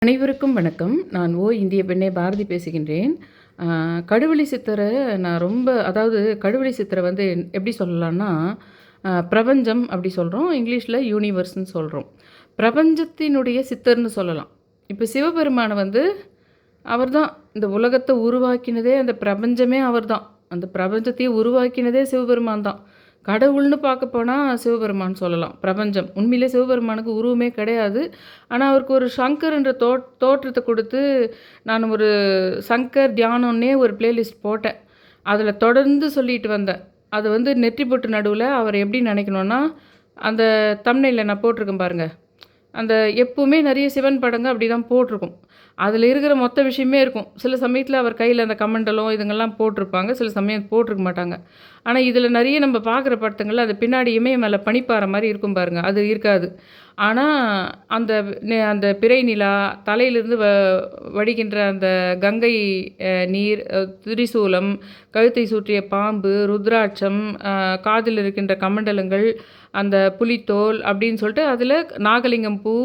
அனைவருக்கும் வணக்கம். நான் இந்திய பெண்ணே பாரதி பேசுகின்றேன். கடுவெளி சித்தரை நான் கடுவெளி சித்தரை வந்து எப்படி சொல்லலான்னா, பிரபஞ்சம் அப்படி சொல்கிறோம். இங்கிலீஷில் யூனிவர்ஸ்ன்னு சொல்கிறோம். பிரபஞ்சத்தினுடைய சித்தர்னு சொல்லலாம். இப்போ சிவபெருமானை வந்து அவர் தான் இந்த உலகத்தை உருவாக்கினதே, அந்த பிரபஞ்சமே அவர் தான். அந்த பிரபஞ்சத்தையே உருவாக்கினதே சிவபெருமான் தான். கடவுள்னு பார்க்க போனால் சிவபெருமான் சொல்லலாம். பிரபஞ்சம் உண்மையிலே சிவபெருமானுக்கு உருவமே கிடையாது. ஆனால் அவருக்கு ஒரு சங்கர் என்ற தோற்றத்தை கொடுத்து, நான் ஒரு சங்கர் தியானம்னே ஒரு பிளேலிஸ்ட் போட்டேன். அதில் தொடர்ந்து சொல்லிட்டு வந்தேன். அது வந்து நெற்றி பொட்டு நடுவில் அவர் எப்படி நினைக்கணுன்னா, அந்த தம்ப்நெயில்ல நான் போட்டிருக்கேன் பாருங்கள். அந்த எப்பவுமே நிறைய சிவன் படங்க அப்படி தான் போட்டிருக்கும். அதில் இருக்கிற மொத்த விஷயமே இருக்கும். சில சமயத்தில் அவர் கையில் அந்த கமண்டலம் இதுங்கெல்லாம் போட்டிருப்பாங்க. சில சமயம் போட்டிருக்க மாட்டாங்க. ஆனால் இதில் நிறைய நம்ம பார்க்குற படத்துங்களில் அது பின்னாடி இமயம் மேலே பனிப்பாறை மாதிரி இருக்கும் பாருங்கள், அது இருக்காது. ஆனால் அந்த அந்த பிறை நிலா தலையிலிருந்து வடிகின்ற அந்த கங்கை நீர், திரிசூலம், கழுத்தை சுற்றிய பாம்பு, ருத்ராட்சம், காதில் இருக்கின்ற கமண்டலங்கள், அந்த புலித்தோல் அப்படின்னு சொல்லிட்டு அதில் நாகலிங்கம் பூ,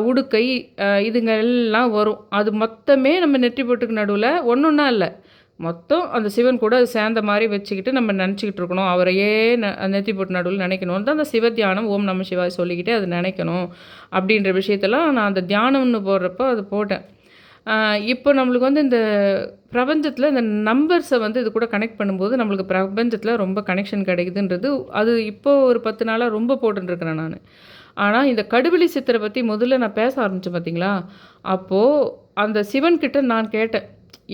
உடுக்கை, இதுங்க எல்லாம் வரும். அது மொத்தமே நம்ம நெற்றி பொட்டுக்கு நடுவில் ஒன்றா இல்லை, மொத்தம் அந்த சிவன் கூட அது சேர்ந்த மாதிரி வச்சுக்கிட்டு நம்ம நினச்சிக்கிட்டு இருக்கணும். அவரையே நெற்றி பொட்டு நடுவில் நினைக்கணும் தான் அந்த சிவ தியானம். ஓம் நம சிவாய் சொல்லிக்கிட்டே அது நினைக்கணும் அப்படின்ற விஷயத்தெல்லாம் நான் அந்த தியானம்னு போடுறப்போ அது போட்டேன். இப்போ நம்மளுக்கு வந்து இந்த பிரபஞ்சத்தில் இந்த நம்பர்ஸை வந்து இது கூட கனெக்ட் பண்ணும்போது நம்மளுக்கு பிரபஞ்சத்தில் ரொம்ப கனெக்ஷன் கிடைக்குதுன்றது அது இப்போது ஒரு 10 நாளாக ரொம்ப போட்டுருக்கிறேன் நான். ஆனால் இந்த கடுவெளி சித்தரை பற்றி முதல்ல நான் பேச ஆரம்பித்தேன் பார்த்தீங்களா, அப்போது அந்த சிவன்கிட்ட நான் கேட்டேன்.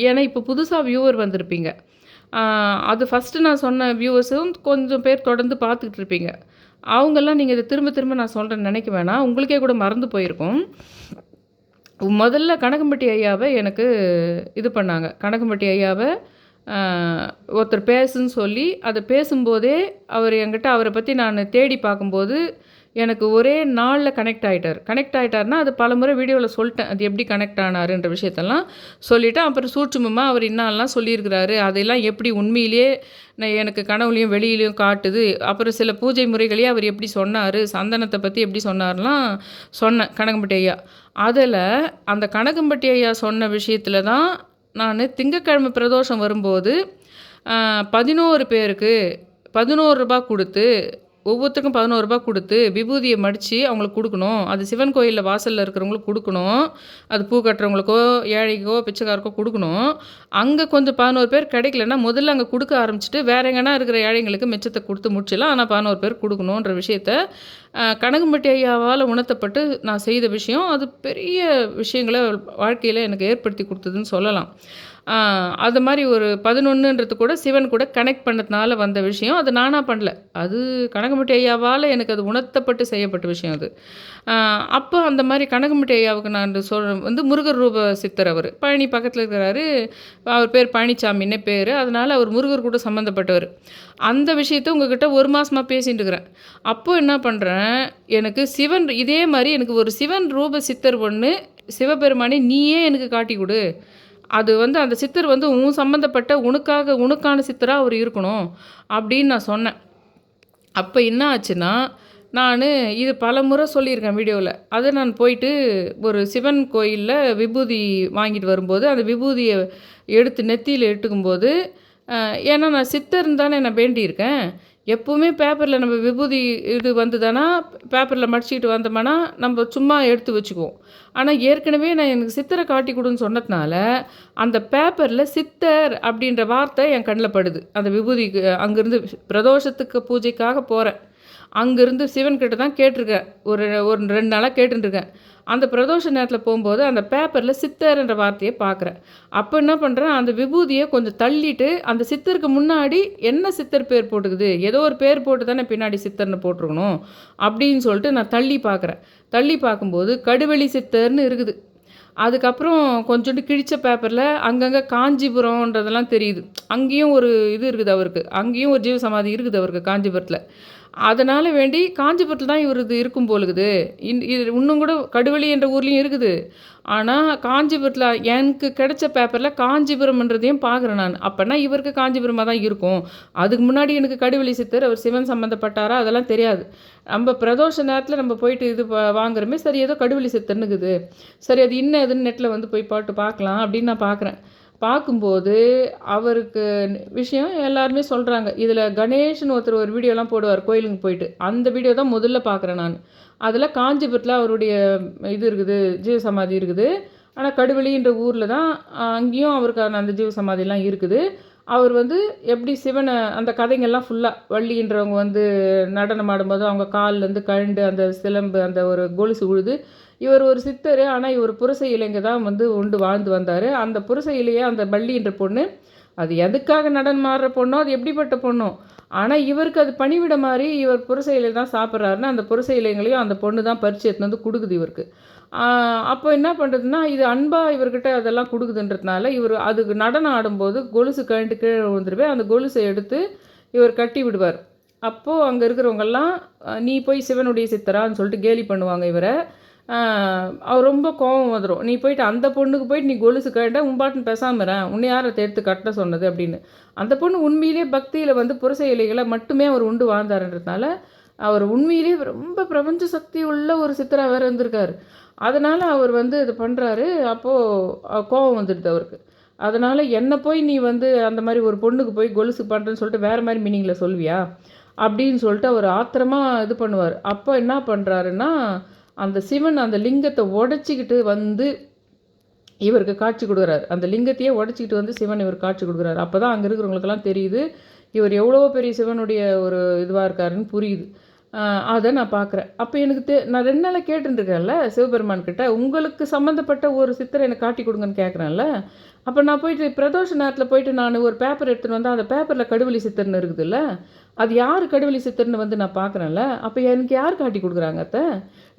ஏன்னா இப்போ புதுசாக வியூவர் வந்திருப்பீங்க. அது ஃபஸ்ட்டு நான் சொன்ன வியூவர்ஸும் கொஞ்சம் பேர் தொடர்ந்து பார்த்துக்கிட்டு இருப்பீங்க. அவங்கெல்லாம் நீங்கள் இதை திரும்ப திரும்ப நான் சொல்கிறேன்னு நினைக்க வேணாம். உங்களுக்கே கூட மறந்து போயிருக்கும். முதல்ல கனகம்பட்டி ஐயாவை எனக்கு இது பண்ணாங்க. கனகம்பட்டி ஐயாவை ஒருத்தர் பேசுன்னு சொல்லி அதை பேசும்போதே அவர் என்கிட்ட அவரை பற்றி நான் தேடி பார்க்கும்போது எனக்கு ஒரே நாளில் கனெக்ட் ஆகிட்டார்னா அது பல முறை வீடியோவில் சொல்லிட்டேன். அது எப்படி கனெக்ட் ஆனாருன்ற விஷயத்தெல்லாம் சொல்லிவிட்டேன். அப்புறம் சூட்சுமமாக அவர் இன்னெல்லாம் சொல்லியிருக்கிறாரு, அதெல்லாம் எப்படி உண்மையிலேயே எனக்கு கனவுலையும் வெளியிலையும் காட்டுது. அப்புறம் சில பூஜை முறைகளையே அவர் எப்படி சொன்னார், சந்தனத்தை பற்றி எப்படி சொன்னார்லாம் சொன்னேன் கனகம்பட்டி ஐயா. அதில் அந்த கனகம்பட்டி ஐயா சொன்ன விஷயத்தில் தான் நான் திங்கக்கிழமை பிரதோஷம் வரும்போது 11 பேருக்கு ₹11 கொடுத்து, ஒவ்வொருத்தருக்கும் ₹11 கொடுத்து விபூதியை மடித்து அவங்களுக்கு கொடுக்கணும். அது சிவன் கோயிலில் வாசலில் இருக்கிறவங்களுக்கு கொடுக்கணும். அது பூ கட்டுறவங்களுக்கோ ஏழைக்கோ பிச்சைக்காருக்கோ கொடுக்கணும். அங்கே கொஞ்சம் 11 பேர் கிடைக்கலன்னா முதல்ல அங்கே கொடுக்க ஆரம்பிச்சுட்டு வேற எங்கன்னா இருக்கிற ஏழைங்களுக்கு மிச்சத்தை கொடுத்து முடிச்சிடலாம். ஆனால் 11 பேர் கொடுக்கணுன்ற விஷயத்த கனகம்பட்டி ஐயாவால் உணர்த்தப்பட்டு நான் செய்த விஷயம். அது பெரிய விஷயங்களை வாழ்க்கையில் எனக்கு ஏற்படுத்தி கொடுத்ததுன்னு சொல்லலாம். அது மாதிரி ஒரு 11ன்றது கூட சிவன் கூட கனெக்ட் பண்ணதுனால வந்த விஷயம். அது நானாக பண்ணல. அது கனகம்பட்டி ஐயாவால் எனக்கு அது உணர்த்தப்பட்டு செய்யப்பட்ட விஷயம் அது. அப்போ அந்த மாதிரி கனகம்பட்டி ஐயாவுக்கு நான் வந்து முருகர் ரூப சித்தர். அவர் பழனி பக்கத்தில் இருக்கிறாரு. அவர் பேர் பழனிசாமின்னே பேர். அதனால் அவர் முருகர் கூட சம்மந்தப்பட்டவர். அந்த விஷயத்தை உங்ககிட்ட 1 மாதமாக பேசிகிட்டு இருக்கிறேன். அப்போது என்ன பண்ணுறேன், எனக்கு சிவன் இதே மாதிரி எனக்கு ஒரு சிவன் ரூப சித்தர் ஒன்று, சிவபெருமானே நீயே எனக்கு காட்டி கொடு. அது வந்து அந்த சித்தர் வந்து சம்மந்தப்பட்ட உனக்கான சித்தராக அவர் இருக்கணும் அப்படின்னு நான் சொன்னேன். அப்போ என்ன ஆச்சுன்னா, நான் இது பல முறை சொல்லியிருக்கேன் வீடியோவில். அதை நான் போயிட்டு ஒரு சிவன் கோயிலில் விபூதி வாங்கிட்டு வரும்போது அந்த விபூதியை எடுத்து நெத்தியில் இட்டுக்கும்போது, ஏன்னா நான் சித்தர்னு தானே நான் வேண்டியிருக்கேன். எப்போவுமே பேப்பரில் நம்ம விபூதி இது வந்ததுன்னா பேப்பரில் மடிச்சிக்கிட்டு வந்தோம்னா நம்ம சும்மா எடுத்து வச்சுக்குவோம். ஆனால் ஏற்கனவே நான் எனக்கு சித்தரை காட்டி கொடுன்னு சொன்னதுனால அந்த பேப்பரில் சித்தர் அப்படின்ற வார்த்தை என் கண்ணில் படுது. அந்த விபூதிக்கு அங்கேருந்து பிரதோஷத்துக்கு பூஜைக்காக போகிறேன். அங்கேருந்து சிவன்கிட்ட தான் கேட்டிருக்கேன். ஒரு 2 நாளாக கேட்டுருக்கேன். அந்த பிரதோஷ நேரத்தில் போகும்போது அந்த பேப்பரில் சித்தர்ன்ற வார்த்தையை பார்க்குறேன். அப்போ என்ன பண்ணுறேன், அந்த விபூதியை கொஞ்சம் தள்ளிட்டு அந்த சித்தருக்கு முன்னாடி என்ன சித்தர் பேர் போட்டுக்குது, ஏதோ ஒரு பேர் போட்டு தானே பின்னாடி சித்தர்னு போட்டிருக்கணும் அப்படின்னு சொல்லிட்டு நான் தள்ளி பார்க்குறேன். தள்ளி பார்க்கும்போது கடுவெளி சித்தர்னு இருக்குது. அதுக்கப்புறம் கொஞ்சோண்டு கிழிச்ச பேப்பரில் அங்கங்கே காஞ்சிபுரம்ன்றதெல்லாம் தெரியுது. அங்கேயும் ஒரு இது இருக்குது அவருக்கு, அங்கேயும் ஒரு ஜீவ சமாதி இருக்குது அவருக்கு காஞ்சிபுரத்தில். அதனால வேண்டி காஞ்சிபுரத்தில தான் இவரது இருக்கும் போலுக்குது. இது இன்னும் கூட கடுவெளி என்ற ஊர்லயும் இருக்குது. ஆனா, காஞ்சிபுரத்தில எனக்கு கிடைச்ச பேப்பர்ல காஞ்சிபுரம்ன்றதையும் பார்க்குறேன் நானு. அப்பன்னா இவருக்கு காஞ்சிபுரமா தான் இருக்கும். அதுக்கு முன்னாடி எனக்கு கடுவெளி சித்தர் அவர் சிவன் சம்மந்தப்பட்டாரா அதெல்லாம் தெரியாது. நம்ம பிரதோஷ நேரத்தில நம்ம போயிட்டு இது வாங்குறோமே, சரி ஏதோ கடுவெளி சித்தர்னுக்குது. சரி அது என்ன ஏதுன்னு நெட்ல வந்து போய் போட்டு பார்க்கலாம் அப்படின்னு நான் பார்க்குறேன். பார்க்கும்போது அவருக்கு விஷயம் எல்லாருமே சொல்கிறாங்க. இதில் கணேஷ்னு ஒருத்தர் ஒரு வீடியோலாம் போடுவார் கோயிலுக்கு போயிட்டு. அந்த வீடியோ தான் முதல்ல பார்க்குறேன் நான். அதில் காஞ்சிபுரத்தில் அவருடைய இது இருக்குது, ஜீவசமாதி இருக்குது. ஆனால் கடுவெளின்ற ஊரில் தான் அங்கேயும் அவருக்கான அந்த ஜீவசமாதிலாம் இருக்குது. அவர் வந்து எப்படி சிவனை அந்த கதைங்கள்லாம் ஃபுல்லாக வள்ளின்றவங்க வந்து நடனம் ஆடும்போது அவங்க கால்லேருந்து கழண்டு அந்த சிலம்பு அந்த ஒரு கொலுசு உழுது. இவர் ஒரு சித்தர். ஆனால் இவர் புரசை இலைங்க தான் வந்து உண்டு வாழ்ந்து வந்தார். அந்த புரசை இலையே அந்த வள்ளின்ற பொண்ணு அது எதுக்காக நடனம் ஆடுற பொண்ணோ அது எப்படிப்பட்ட பொண்ணோ, ஆனால் இவருக்கு அது பணிவிட மாதிரி இவர் புரசை இலை தான் சாப்பிட்றாருன்னா அந்த புரசை இலைங்களையும் அந்த பொண்ணு தான் பறித்து எடுத்துன்னு வந்து கொடுக்குது இவருக்கு. அப்போ என்ன பண்ணுறதுன்னா இது அன்பாக இவர்கிட்ட அதெல்லாம் கொடுக்குதுன்றதுனால இவர் அதுக்கு நடனம் ஆடும்போது கொலுசு கழண்டு கீழே விழுந்துருவே அந்த கொலுசை எடுத்து இவர் கட்டி விடுவார். அப்போது அங்கே இருக்கிறவங்கெல்லாம் நீ போய் சிவனுடைய சித்தரான்னு சொல்லிட்டு கேலி பண்ணுவாங்க இவரை. அவர் ரொம்ப கோபம் வந்துடும். நீ போயிட்டு அந்த பொண்ணுக்கு போயிட்டு நீ கொலுசு கட்ட உன்பாட்டுன்னு பேசாமறேன் உன்னை யாரை எடுத்து கட்ட சொன்னது அப்படின்னு. அந்த பொண்ணு உண்மையிலேயே பக்தியில் வந்து புரசை இலைகளை மட்டுமே அவர் உண்டு வாழ்ந்தாருன்றதுனால அவர் உண்மையிலேயே ரொம்ப பிரபஞ்ச சக்தி உள்ள ஒரு சித்தராக வேறு இருந்திருக்காரு. அதனால் அவர் வந்து இது பண்ணுறாரு. அப்போது கோபம் வந்துடுது அவருக்கு. அதனால் என்னை போய் நீ வந்து அந்த மாதிரி ஒரு பொண்ணுக்கு போய் கொலுசு பண்ணுறேன்னு சொல்லிட்டு வேறு மாதிரி மீனிங்கில் சொல்வியா அப்படின்னு சொல்லிட்டு அவர் ஆத்திரமாக இது பண்ணுவார். அப்போ என்ன பண்ணுறாருன்னா அந்த சிவன் அந்த லிங்கத்தை உடச்சிக்கிட்டு வந்து இவருக்கு காட்சி கொடுக்குறாரு. அந்த லிங்கத்தையே உடச்சிக்கிட்டு வந்து சிவன் இவர் காட்சி கொடுக்குறாரு. அப்போ தான் அங்கே இருக்கிறவங்களுக்கெல்லாம் தெரியுது இவர் எவ்வளோ பெரிய சிவனுடைய ஒரு இதுவாக இருக்காருன்னு புரியுது. அதை நான் பார்க்குறேன். அப்போ எனக்கு நான் 2 நாளாக கேட்டுருக்கேன்ல சிவபெருமான் கிட்ட, உங்களுக்கு சம்மந்தப்பட்ட ஒரு சித்தரை எனக்கு காட்டி கொடுங்கன்னு கேட்குறேன்ல. அப்போ நான் போயிட்டு பிரதோஷ நேரத்தில் போயிட்டு நான் ஒரு பேப்பர் எடுத்துகிட்டு வந்தால் அந்த பேப்பரில் கடுவெளி சித்தர்னு இருக்குதுல்ல, அது யார் கடுவெளி சித்தர்னு வந்து நான் பார்க்குறேன்ல. அப்போ எனக்கு யார் காட்டி கொடுக்குறாங்க அத்தை?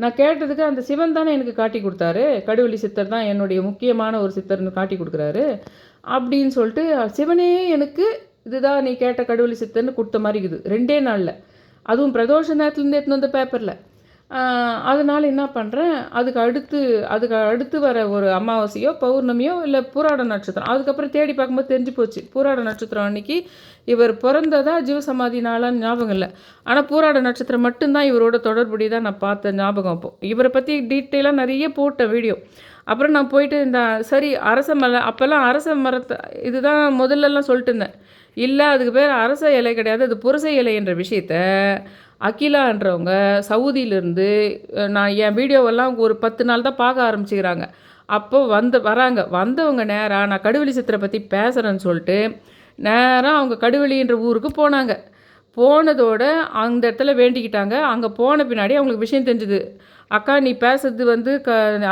நான் கேட்டதுக்கு அந்த சிவன் தானே எனக்கு காட்டி கொடுத்தாரு, கடுவெளி சித்தர் தான் என்னுடைய முக்கியமான ஒரு சித்தர்னு காட்டி கொடுக்குறாரு அப்படின்னு சொல்லிட்டு சிவனே எனக்கு இதுதான் நீ கேட்ட கடுவெளி சித்தர்னு கொடுத்த மாதிரி இருக்குது 2 நாளில். அதுவும் பிரதோஷ நேரத்துலேருந்து எடுத்துன்னு வந்த பேப்பரில். அதனால் என்ன பண்ணுறேன், அதுக்கு அடுத்து வர ஒரு அமாவாசையோ பௌர்ணமியோ இல்லை பூராட நட்சத்திரம், அதுக்கப்புறம் தேடி பார்க்கும்போது தெரிஞ்சு போச்சு பூராட நட்சத்திரம் அன்னைக்கு இவர் பிறந்ததா ஜீவசமாதி நாளான்னு ஞாபகம் இல்லை. ஆனால் பூராட நட்சத்திரம் மட்டும்தான் இவரோட தொடர்புடையதாக நான் பார்த்த ஞாபகம். அப்போது இவரை பற்றி டீட்டெயிலாக நிறைய போட்ட வீடியோ. அப்புறம் நான் போயிட்டு இந்த சரி அரச மலை அப்போல்லாம் அரச மரத்தை இதுதான் முதல்லலாம் சொல்லிட்டு இருந்தேன். இல்லை அதுக்கு பேர் அரச இலை கிடையாது, அது புரசை இலை என்ற விஷயத்த அகிலான்றவங்க சவுதியிலேருந்து நான் என் வீடியோவெல்லாம் ஒரு 10 நாள் தான் பார்க்க ஆரம்பிச்சுக்கிறாங்க. அப்போது வந்தவங்க நேராக நான் கடுவெளி சித்தரை பற்றி பேசுகிறேன்னு சொல்லிட்டு நேராக அவங்க கடுவெளின்ற ஊருக்கு போனாங்க. போனதோட அந்த இடத்துல வேண்டிக்கிட்டாங்க. அங்கே போன பின்னாடி அவங்களுக்கு விஷயம் தெரிஞ்சுது. அக்கா நீ பேசுறது வந்து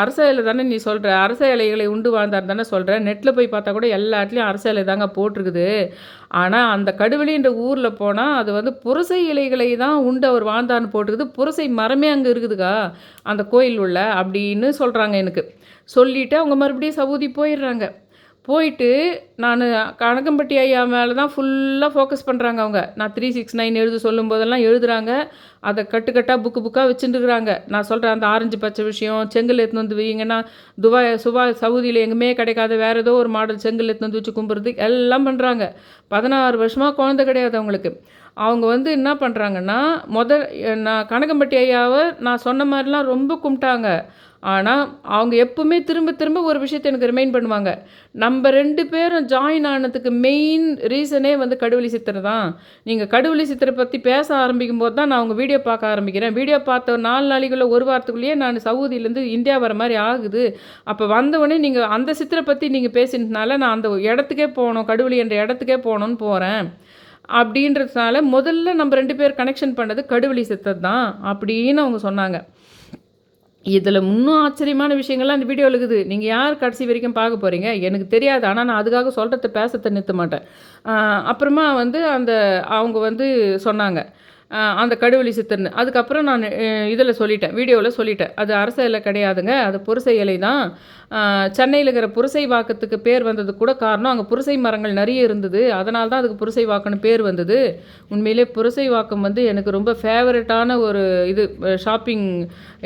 அரச இலை தானே நீ சொல்கிற, அரச இலைகளை உண்டு வாழ்ந்தார் தானே சொல்கிற, நெட்டில் போய் பார்த்தா கூட எல்லா இடத்துலையும் அரச இலை தாங்க போட்டிருக்குது. ஆனால் அந்த கடுவெளின்ற ஊரில் போனால் அது வந்து புரசை இலைகளை தான் உண்டு அவர் வாழ்ந்தார்னு போட்டுக்குது, புரசை மரமே அங்கே இருக்குதுக்கா அந்த கோயில் உள்ள அப்படின்னு சொல்கிறாங்க எனக்கு. சொல்லிவிட்டு அவங்க மறுபடியும் சவுதி போயிடுறாங்க. போயிட்டு நான் கணக்கம்பட்டி ஐயா மேலே தான் ஃபுல்லாக ஃபோக்கஸ் பண்ணுறாங்க அவங்க. நான் 369 எழுத சொல்லும் போதெல்லாம் எழுதுகிறாங்க. அதை கட்டுக்கட்டாக புக்காக வச்சுட்டுருக்குறாங்க. நான் சொல்கிறேன் அந்த ஆரஞ்சு பச்சை விஷயம், செங்கல் எடுத்துன்னு வந்து வைங்கன்னா சவுதியில் எங்குமே கிடைக்காத வேறு ஏதோ ஒரு மாடல் செங்கல் எடுத்துன்னு வந்து வச்சு கும்பிட்றது எல்லாம் பண்ணுறாங்க. 16 வருஷமாக குழந்தை கிடையாது அவங்களுக்கு. அவங்க வந்து என்ன பண்ணுறாங்கன்னா நான் கணக்கம்பட்டி ஐயாவை நான் சொன்ன மாதிரிலாம் ரொம்ப கும்பிட்டாங்க. ஆனால் அவங்க எப்பவுமே திரும்ப திரும்ப ஒரு விஷயத்தை எனக்கு ரிமைண்ட் பண்ணுவாங்க. நம்ம 2 பேரும் ஜாயின் ஆனதுக்கு மெயின் ரீசனே வந்து கடுவெளி சித்தரை தான். நீங்கள் கடுவெளி சித்தரை பற்றி பேச ஆரம்பிக்கும் போது தான் நான் அவங்க வீடியோ பார்க்க ஆரம்பிக்கிறேன். வீடியோ பார்த்த 4 நாளைக்குள்ளே ஒரு வாரத்துக்குள்ளேயே நான் சவுதியிலேருந்து இந்தியா வர மாதிரி ஆகுது. அப்போ வந்தவொடனே நீங்கள் அந்த சித்தரை பற்றி நீங்கள் பேசினதுனால நான் அந்த இடத்துக்கே போகணும், கடுவெளி என்ற இடத்துக்கே போகணுன்னு போகிறேன் அப்படின்றதுனால முதல்ல நம்ம 2 பேர் கனெக்ஷன் பண்ணது கடுவெளி சித்தர் தான் அப்படின்னு அவங்க சொன்னாங்க. இதில் இன்னும் ஆச்சரியமான விஷயங்கள்லாம் இந்த வீடியோவில் இருக்குது. நீங்கள் யார் கடைசி வரைக்கும் பார்க்க போகிறீங்க எனக்கு தெரியாது. ஆனால் நான் அதுக்காக சொல்கிறத பேசத்தை நிறுத்த மாட்டேன். அப்புறமா வந்து அவங்க வந்து சொன்னாங்க அந்த கடுவெளி சித்தர்னு. அதுக்கப்புறம் நான் இதில் சொல்லிட்டேன், வீடியோவில் சொல்லிட்டேன். அது அரச இலை கிடையாதுங்க, அது புரசை இலை தான். சென்னையில் இருக்கிற புரசை வாக்கத்துக்கு பேர் வந்ததுக்கு கூட காரணம் அங்கே புரசை மரங்கள் நிறைய இருந்தது, அதனால தான் அதுக்கு புரசை வாக்கம்னு பேர் வந்தது. உண்மையிலே புரசை வாக்கம் வந்து எனக்கு ரொம்ப ஃபேவரட்டான ஒரு இது ஷாப்பிங்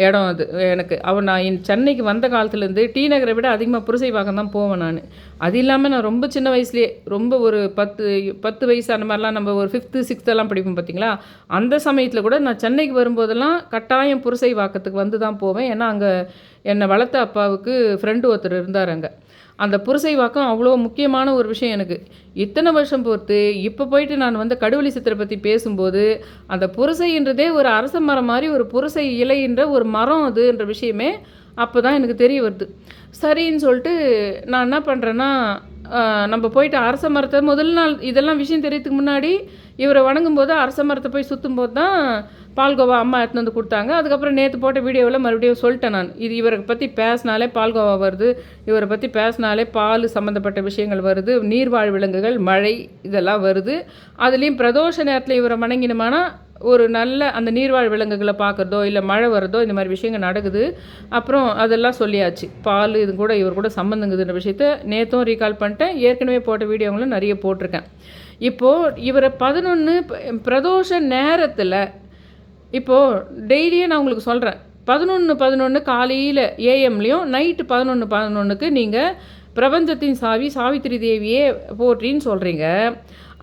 இடம் அது எனக்கு. நான் சென்னைக்கு வந்த காலத்துலேருந்து டி நகரை விட அதிகமாக புரசை வாக்கம் தான் போவேன் நான். அது இல்லாமல் நான் ரொம்ப சின்ன வயசுலேயே, ரொம்ப ஒரு 10 வயசு அந்த மாதிரிலாம், நம்ம ஒரு 5th 6th எல்லாம் படிப்போம் பார்த்தீங்களா, அந்த சமயத்தில் கூட நான் சென்னைக்கு வரும்போதெல்லாம் கட்டாயம் புரசை வாக்கத்துக்கு வந்து தான் போவேன். ஏன்னா அங்கே என்னை வளர்த்த அப்பாவுக்கு ஃப்ரெண்டு ஒருத்தர் இருந்தார் அங்கே. அந்த புரசை வாக்கம் அவ்வளோ முக்கியமான ஒரு விஷயம் எனக்கு. இத்தனை வருஷம் பொறுத்து இப்போ போயிட்டு நான் வந்து கடுவெளி சித்தரை பற்றி பேசும்போது அந்த புரசைன்றதே ஒரு அரச மரம் மாதிரி, ஒரு புரசை இலைன்ற ஒரு மரம் அதுன்ற விஷயமே அப்போ தான் எனக்கு தெரிய வருது. சரின்னு சொல்லிட்டு நான் என்ன பண்ணுறேன்னா, நம்ம போயிட்டு அரச மரத்தை முதல் நாள் இதெல்லாம் விஷயம் தெரியறதுக்கு முன்னாடி இவரை வணங்கும்போது அரச மரத்தை போய் சுற்றும்போது தான் பால்கோவா அம்மா எடுத்துன்னு வந்து கொடுத்தாங்க. அதுக்கப்புறம் நேற்று போட்ட வீடியோவில் மறுபடியும் சொல்லிட்டேன் நான், இது இவரை பற்றி பேசினாலே பால்கோவா வருது, இவரை பற்றி பேசினாலே பால் சம்மந்தப்பட்ட விஷயங்கள் வருது, நீர்வாழ் விலங்குகள், மழை இதெல்லாம் வருது. அதுலேயும் பிரதோஷ நேரத்தில் இவரை வணங்கினோம்னா ஒரு நல்ல அந்த நீர்வாழ் விலங்குகளை பார்க்குறதோ இல்லை மழை வரதோ இந்த மாதிரி விஷயங்கள் நடக்குது. அப்புறம் அதெல்லாம் சொல்லியாச்சு, பால் இது கூட இவர் கூட சம்மந்தங்குதுன்ற விஷயத்த நேற்றும் ரீகால் பண்ணிட்டேன். ஏற்கனவே போட்ட வீடியோங்களும் நிறைய போட்டிருக்கேன். இப்போது இவரை 11 பிரதோஷ நேரத்தில் இப்போது டெய்லியும் நான் உங்களுக்கு சொல்கிறேன், 11:11 காலையில் ஏஎம்லேயும் நைட்டு 11:11க்கு நீங்கள் பிரபஞ்சத்தின் சாவி சாவித்திரி தேவியே போற்றின்னு சொல்கிறீங்க.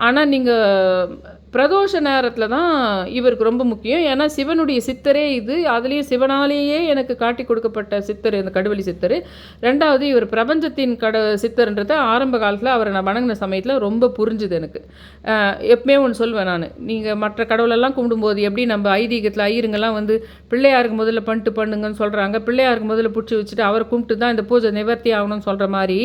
ஆனால் நீங்கள் பிரதோஷ நேரத்தில் தான் இவருக்கு ரொம்ப முக்கியம். ஏன்னா சிவனுடைய சித்தரே இது, அதுலேயும் சிவனாலேயே எனக்கு காட்டி கொடுக்கப்பட்ட சித்தர் இந்த கடுவெளி சித்தர். ரெண்டாவது இவர் பிரபஞ்சத்தின் சித்தர்ன்றதை ஆரம்ப காலத்தில் அவரை நான் வணங்கின சமயத்தில் ரொம்ப புரிஞ்சுது எனக்கு. எப்பவுமே ஒன்று சொல்வேன் நான், நீங்கள் மற்ற கடவுளெல்லாம் கும்பிடும்போது எப்படி நம்ம ஐதீகத்தில் ஐயருங்கெல்லாம் வந்து பிள்ளையாருக்கு முதல்ல பண்ணுங்கன்னு சொல்கிறாங்க, பிள்ளையாருக்கு முதல்ல பிடிச்சி வச்சுட்டு அவரை கும்பிட்டு தான் இந்த பூஜை நிவர்த்தி ஆகணும்னு சொல்கிற மாதிரி,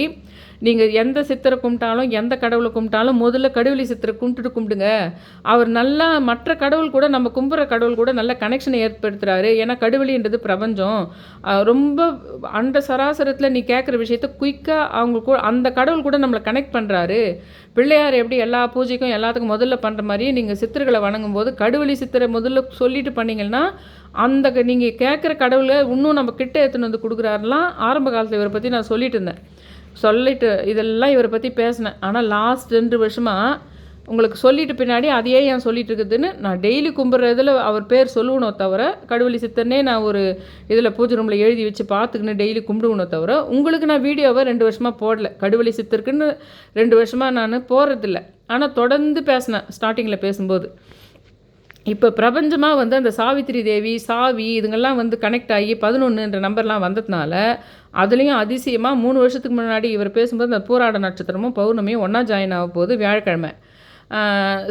நீங்கள் எந்த சித்தரை கும்பிட்டாலும் எந்த கடவுளை கும்பிட்டாலும் முதல்ல கடுவெளி சித்தரை கும்பிடுங்க. அவர் நல்லா மற்ற கடவுள் கூட, நம்ம கும்பிட்ற கடவுள் கூட நல்ல கனெக்ஷனை ஏற்படுத்துகிறாரு. ஏன்னா கடுவெளின்றது பிரபஞ்சம், ரொம்ப அந்த சராசரத்தில் நீ கேட்குற விஷயத்த குயிக்காக அவங்க கூட அந்த கடவுள் கூட நம்மளை கனெக்ட் பண்ணுறாரு. பிள்ளையார் எப்படி எல்லா பூஜைக்கும் எல்லாத்துக்கும் முதல்ல பண்ணுற மாதிரியே நீங்கள் சித்தர்களை வணங்கும் போது கடுவெளி சித்தரை முதல்ல சொல்லிட்டு பண்ணிங்கன்னா அந்த நீங்கள் கேட்குற கடவுளை இன்னும் நம்ம கிட்ட எடுத்துன்னு வந்து கொடுக்குறாருலாம். ஆரம்ப காலத்தில் இவரை பற்றி நான் சொல்லிட்டு இருந்தேன், சொல்லிட்டு இதெல்லாம் இவரை பற்றி பேசினேன். ஆனால் லாஸ்ட் 2 வருஷமாக உங்களுக்கு சொல்லிட்டு பின்னாடி அதையே ஏன் சொல்லிட்டு இருக்குதுன்னு நான் டெய்லி கும்பிட்றதில் அவர் பேர் சொல்லுவனோ தவிர, கடுவெளி சித்தர்னே நான் ஒரு இதில் பூஜை ரூமில் எழுதி வச்சு பார்த்துக்கின்னு டெய்லி கும்பிடுவனோ தவிர, உங்களுக்கு நான் வீடியோவை 2 வருஷமாக போடல. கடுவெளி சித்தருக்குன்னு 2 வருஷமாக நான் போகிறதில்ல. ஆனால் தொடர்ந்து பேசினேன் ஸ்டார்டிங்கில் பேசும்போது. இப்போ பிரபஞ்சமாக வந்து அந்த சாவித்திரி தேவி சாவி இதுங்கெல்லாம் வந்து கனெக்ட் ஆகி 11ன்ற நம்பர்லாம் வந்ததுனால, அதுலேயும் அதிசயமாக 3 வருஷத்துக்கு முன்னாடி இவர் பேசும்போது அந்த பூராட நட்சத்திரமும் பௌர்ணமியும் ஒன்றா ஜாயின் ஆக போகுது வியாழக்கிழமை.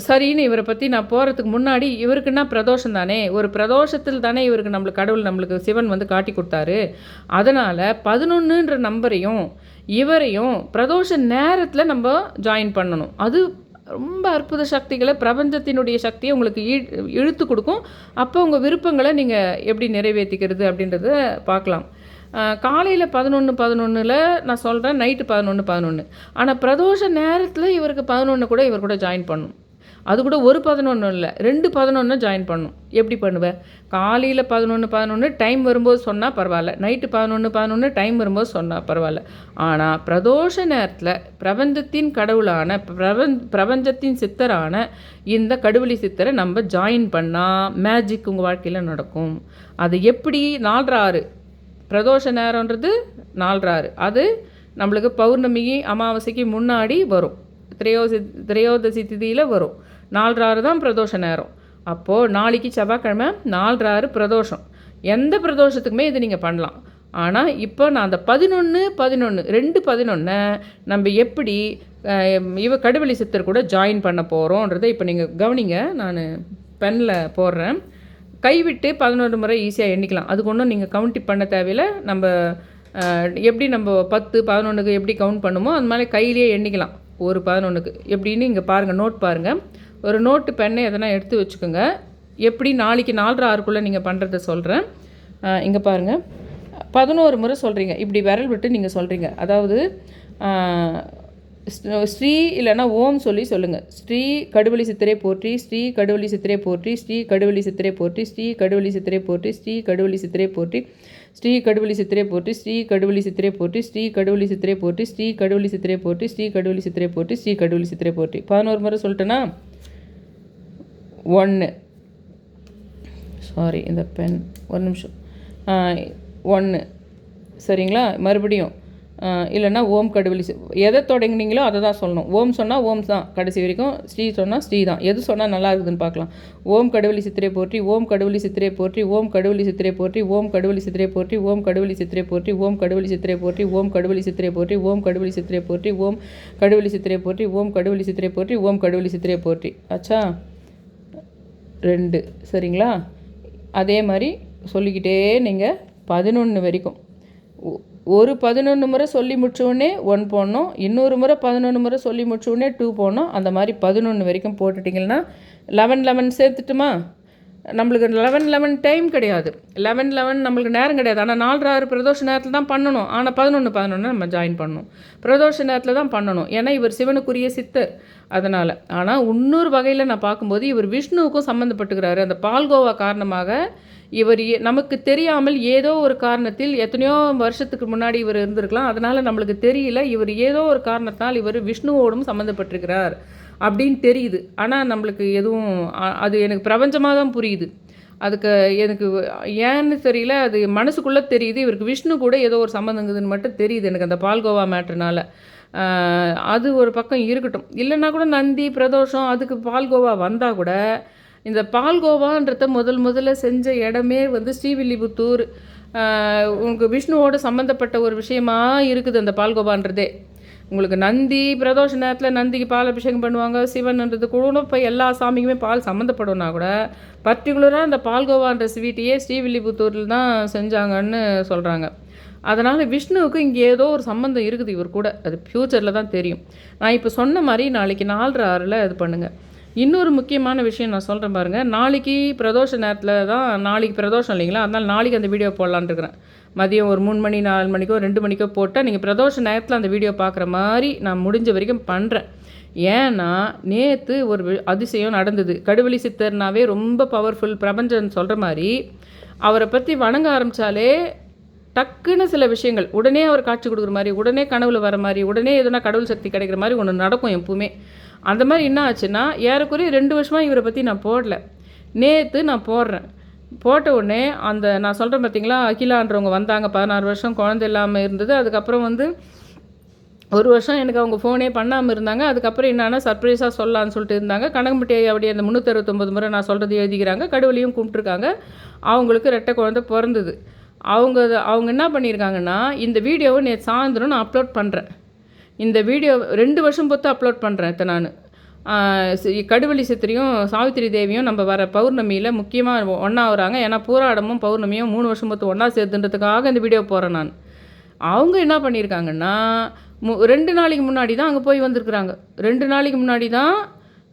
சரின்னு இவரை பற்றி நான் போகிறதுக்கு முன்னாடி, இவருக்குன்னா பிரதோஷம் தானே, ஒரு பிரதோஷத்தில் தானே இவருக்கு நம்மளுக்கு கடவுள் நம்மளுக்கு சிவன் வந்து காட்டி கொடுத்தாரு. அதனால் 11ன்ற நம்பரையும் இவரையும் பிரதோஷ நேரத்தில் நம்ம ஜாயின் பண்ணணும். அது ரொம்ப அற்புத சக்திகளை, பிரபஞ்சத்தினுடைய சக்தியை உங்களுக்கு இழுத்து கொடுக்கும். அப்போ உங்கள் விருப்பங்களை நீங்கள் எப்படி நிறைவேற்றிக்கிறது அப்படின்றத பார்க்கலாம். காலையில் 11:11 நான் சொல்கிறேன், நைட்டு 11:11. ஆனால் பிரதோஷ நேரத்தில் இவருக்கு 11 கூட இவர் கூட ஜாயின் பண்ணணும். அது கூட ஒரு 11 இல்லை, 2 11 ஜாயின் பண்ணணும். எப்படி பண்ணுவேன்? காலையில் 11:11 டைம் வரும்போது சொன்னால் பரவாயில்ல, நைட்டு 11:11 டைம் வரும்போது சொன்னால் பரவாயில்ல. ஆனால் பிரதோஷ நேரத்தில் பிரபஞ்சத்தின் கடவுளான பிரபஞ்சத்தின் சித்தரான இந்த கடுவெளி சித்தரை நம்ம ஜாயின் பண்ணால் மேஜிக் உங்கள் வாழ்க்கையில் நடக்கும். அது எப்படி? 4:06 பிரதோஷ நேரன்றது 4:06. அது நம்மளுக்கு பௌர்ணமி அமாவாசைக்கு முன்னாடி வரும், திரையோதசி திதியில் வரும். 4:06 தான் பிரதோஷ நேரம். அப்போது நாளைக்கு செவ்வாய்க்கிழமை 4:06 பிரதோஷம். எந்த பிரதோஷத்துக்குமே இது நீங்கள் பண்ணலாம். ஆனால் இப்போ நான் அந்த 11:11 2:11 நம்ம எப்படி கடுவெளி சித்தர் கூட ஜாயின் பண்ண போகிறோன்றதை இப்போ நீங்கள் கவனிங்க. நான் பெனில் போடுறேன். கைவிட்டு 11 முறை ஈஸியாக எண்ணிக்கலாம். அதுக்கு ஒன்றும் நீங்கள் கவுண்ட் பண்ண தேவையில்லை. நம்ம எப்படி நம்ம 10 11க்கு எப்படி கவுண்ட் பண்ணுமோ அந்த மாதிரி கையிலேயே எண்ணிக்கலாம். ஒரு 11க்கு எப்படின்னு இங்கே பாருங்கள், நோட் பாருங்கள். ஒரு நோட்டு பெண்ணை எதனா எடுத்து வச்சுக்கோங்க. எப்படி நாளைக்கு 4:06 நீங்கள் பண்ணுறத சொல்கிறேன். இங்கே பாருங்கள், 11 முறை சொல்கிறீங்க. இப்படி விரல் விட்டு நீங்கள் சொல்கிறீங்க. அதாவது ஸ்ரீ இல்லைன்னா ஓம் சொல்லி சொல்லுங்கள். ஸ்ரீ கடுவெளி சித்திரை போற்றி, ஸ்ரீ கடுவெளி சித்திரை போற்றி, ஸ்ரீ கடுவெளி சித்திரை போற்றி, ஸ்ரீ கடுவெளி சித்திரை போற்றி, ஸ்ரீ கடுவெளி சித்திரை போற்றி, ஸ்ரீ கடுவெளி சித்திரை போற்றி, ஸ்ரீ கடுவெளி சித்திரை போற்றி, ஸ்ரீ கடுவெளி சித்திரை போற்றி, ஸ்ரீ கடுவெளி சித்திரை போற்றி, ஸ்ரீ கடுவெளி சித்திரை போற்றி, ஸ்ரீ கடுவெளி சித்திரை போற்றி 11 முறை சொல்லிட்டேன்னா 1 சாரி இந்த பென் ஒரு நிமிஷம் 1 சரிங்களா. மறுபடியும் இல்லைன்னா ஓம் கடுவெளி எதை தொடங்கினீங்களோ அதை தான் சொல்லணும். ஓம் சொன்னால் ஓம் தான் கடைசி வரைக்கும், ஸ்ரீ சொன்னால் ஸ்ரீ தான். எது சொன்னால் நல்லா இருக்குதுன்னு பார்க்கலாம். ஓம் கடுவெளி சித்திரை போற்றி, ஓம் கடுவெளி சித்திரை போற்றி, ஓம் கடுவெளி சித்திரை போற்றி, ஓம் கடுவெளி சித்திரை போற்றி, ஓம் கடுவெளி சித்திரை போற்றி, ஓம் கடுவெளி சித்திரை போற்றி, ஓம் கடுவெளி சித்திரை போற்றி, ஓம் கடுவெளி சித்திரை போற்றி, ஓம் கடுவெளி சித்திரை போற்றி, ஓம் கடுவெளி சித்திரை போற்றி, ஓம் கடுவெளி சித்திரை போற்றி. ஆச்சா 2 சரிங்களா. அதே மாதிரி சொல்லிக்கிட்டே நீங்கள் 11 வரைக்கும் ஒரு 11 முறை சொல்லி முடிச்சோடனே 1 போடணும், இன்னொரு முறை 11 முறை சொல்லி முடிச்சோடனே 2 போடணும். அந்த மாதிரி 11 வரைக்கும் போட்டுட்டிங்கன்னா 11 சேர்த்துட்டுமா. நம்மளுக்கு 11 டைம் கிடையாது, 11 நம்மளுக்கு நேரம் கிடையாது. ஆனால் 4 பிரதோஷ நேரத்தில் தான் பண்ணணும். ஆனால் 11 நம்ம ஜாயின் பண்ணணும், பிரதோஷ நேரத்தில் தான் பண்ணணும். ஏன்னா இவர் சிவனுக்குரிய சித்தர், அதனால். ஆனால் இன்னொரு வகையில் நான் பார்க்கும்போது இவர் விஷ்ணுவுக்கும் சம்மந்தப்பட்டுக்கிறாரு. அந்த பால்கோவா காரணமாக இவர் நமக்கு தெரியாமல் ஏதோ ஒரு காரணத்தில் எத்தனையோ வருஷத்துக்கு முன்னாடி இவர் இருந்திருக்கலாம், அதனால் நம்மளுக்கு தெரியல. இவர் ஏதோ ஒரு காரணத்தால் இவர் விஷ்ணுவோடும் சம்மந்தப்பட்டிருக்கிறார் அப்படின்னு தெரியுது. ஆனால் நம்மளுக்கு எதுவும் அது எனக்கு பிரபஞ்சமாக தான் புரியுது. அதுக்கு எனக்கு ஏன்னு தெரியல, அது மனசுக்குள்ளே தெரியுது. இவருக்கு விஷ்ணு கூட ஏதோ ஒரு சம்மந்தங்குதுன்னு மட்டும் தெரியுது எனக்கு அந்த பால்கோவா மேட்ருனால. அது ஒரு பக்கம் இருக்கட்டும். இல்லைன்னா கூட நந்தி பிரதோஷம் அதுக்கு பால்கோவா வந்தால் கூட இந்த பால்கோவான்றத முதல்ல செஞ்ச இடமே வந்து ஸ்ரீவில்லிபுத்தூர். உங்களுக்கு விஷ்ணுவோடு சம்மந்தப்பட்ட ஒரு விஷயமா இருக்குது அந்த பால்கோவான்றதே. உங்களுக்கு நந்தி பிரதோஷ நேரத்தில் நந்திக்கு பால் அபிஷேகம் பண்ணுவாங்க, சிவன்ன்றது கூட போய் எல்லா சாமிக்குமே பால் சம்மந்தப்படும்னா கூட பர்டிகுலராக அந்த பால்கோவான்ற ஸ்வீட்டையே ஸ்ரீவில்லிபுத்தூரில் தான் செஞ்சாங்கன்னு சொல்கிறாங்க. அதனால் விஷ்ணுவுக்கு இங்கே ஏதோ ஒரு சம்மந்தம் இருக்குது இவர் கூட, அது ஃப்யூச்சரில் தான் தெரியும். நான் இப்போ சொன்ன மாதிரி நாளைக்கு 4:06 அது பண்ணுங்கள். இன்னொரு முக்கியமான விஷயம் நான் சொல்கிறேன் பாருங்கள். நாளைக்கு பிரதோஷ நேரத்தில் தான், நாளைக்கு பிரதோஷம் இல்லைங்களா, அதனால் நாளைக்கு அந்த வீடியோ போடலான்னு இருக்கிறேன். மதியம் ஒரு 3 மணி 4 மணிக்கோ 2 மணிக்கோ போட்டால் நீங்கள் பிரதோஷ நேரத்தில் அந்த வீடியோ பார்க்குற மாதிரி நான் முடிஞ்ச வரைக்கும் பண்ணுறேன். ஏன்னா நேற்று ஒரு அதிசயம் நடந்தது. கடுவெளி சித்தர்னாவே ரொம்ப பவர்ஃபுல் பிரபஞ்சம்னு சொல்கிற மாதிரி அவரை பற்றி வணங்க ஆரம்பித்தாலே டக்குன்னு சில விஷயங்கள் உடனே அவர் காட்சி கொடுக்குற மாதிரி, உடனே கனவுல வர மாதிரி, உடனே எதுனா கடவுள் சக்தி கிடைக்கிற மாதிரி ஒன்று நடக்கும் எப்பவுமே. அந்த மாதிரி என்ன ஆச்சுன்னா, ஏறக்குறைய 2 வருஷமாக இவரை பற்றி நான் போடல. நேற்று நான் போடுறேன். போட்ட உடனே அந்த நான் சொல்கிறேன் பார்த்தீங்களா, அகிலான்றவங்க வந்தாங்க. 16 வருஷம் குழந்தை இல்லாமல் இருந்தது. அதுக்கப்புறம் வந்து 1 வருஷம் எனக்கு அவங்க ஃபோனே பண்ணாமல் இருந்தாங்க. அதுக்கப்புறம் என்னன்னா சர்ப்ரைஸாக சொல்லலான்னு சொல்லிட்டு இருந்தாங்க. கனகம்பட்டி அப்படியே அந்த 369 முறை நான் சொல்கிறது எழுதிக்கிறாங்க. கடவுளையும் கும்பிட்டுருக்காங்க. அவங்களுக்கு 2 குழந்தை பிறந்தது. அவங்க என்ன பண்ணியிருக்காங்கன்னா, இந்த வீடியோவை நேற்று சாயந்தரம் நான் அப்லோட் பண்ணுறேன். இந்த வீடியோ 2 வருஷம் பொறுத்து அப்லோட் பண்ணுறேன். இப்போ நான் கடுவெளி சித்திரையும் சாவித்திரி தேவியும் நம்ம வர பௌர்ணமியில் முக்கியமாக ஒன்றா வராங்க. ஏன்னா பூராடமும் பௌர்ணமியும் 3 வருஷம் பொறுத்து ஒன்றா சேர்த்துன்றதுக்காக இந்த வீடியோ போகிறேன் நான். அவங்க என்ன பண்ணியிருக்காங்கன்னா 2 நாளைக்கு முன்னாடி தான் அங்கே போய் வந்திருக்குறாங்க. 2 நாளைக்கு முன்னாடி தான்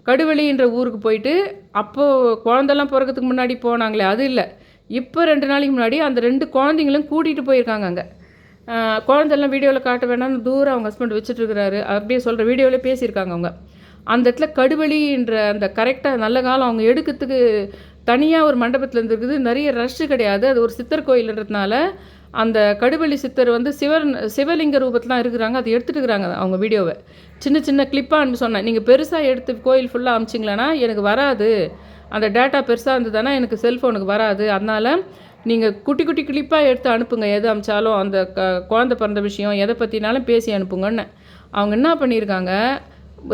கடுவெளின்ற ஊருக்கு போயிட்டு, அப்போது குழந்தெல்லாம் பிறக்கிறதுக்கு முன்னாடி போனாங்களே அது இல்லை, இப்போ 2 நாளைக்கு முன்னாடி அந்த 2 குழந்தைங்களும் கூட்டிகிட்டு போயிருக்காங்க. அங்கே குழந்தெல்லாம் வீடியோவில் காட்ட வேணாம்னு தூரம் அவங்க ஹஸ்பண்ட் வச்சுட்ருக்கிறாரு. அப்படியே சொல்கிற வீடியோவில் பேசியிருக்காங்க அவங்க. அந்த இடத்துல கடுவெளின்ற அந்த கரெக்டாக நல்ல காலம் அவங்க எடுக்கிறதுக்கு தனியாக ஒரு மண்டபத்தில் இருந்துருக்குது. நிறைய ரஷ்ஷு கிடையாது. அது ஒரு சித்தர் கோயில்ன்றதுனால அந்த கடுவெளி சித்தர் வந்து சிவலிங்க ரூபத்தில் தான் இருக்கிறாங்க. அதை எடுத்துகிட்டு இருக்கிறாங்க அவங்க வீடியோவை. சின்ன சின்ன கிளிப்பாக அனுப்பி சொன்னேன். நீங்கள் பெருசாக எடுத்து கோயில் ஃபுல்லாக அமிச்சிங்களேன்னா எனக்கு வராது, அந்த டேட்டா பெருசாக இருந்ததுன்னா எனக்கு செல்ஃபோனுக்கு வராது. அதனால் நீங்கள் குட்டி குட்டி கிளிப்பாக எடுத்து அனுப்புங்க. எது அனுப்பிச்சாலும் அந்த குழந்தை பிறந்த விஷயம் எதை பற்றினாலும் பேசி அனுப்புங்கன்னு. அவங்க என்ன பண்ணியிருக்காங்க,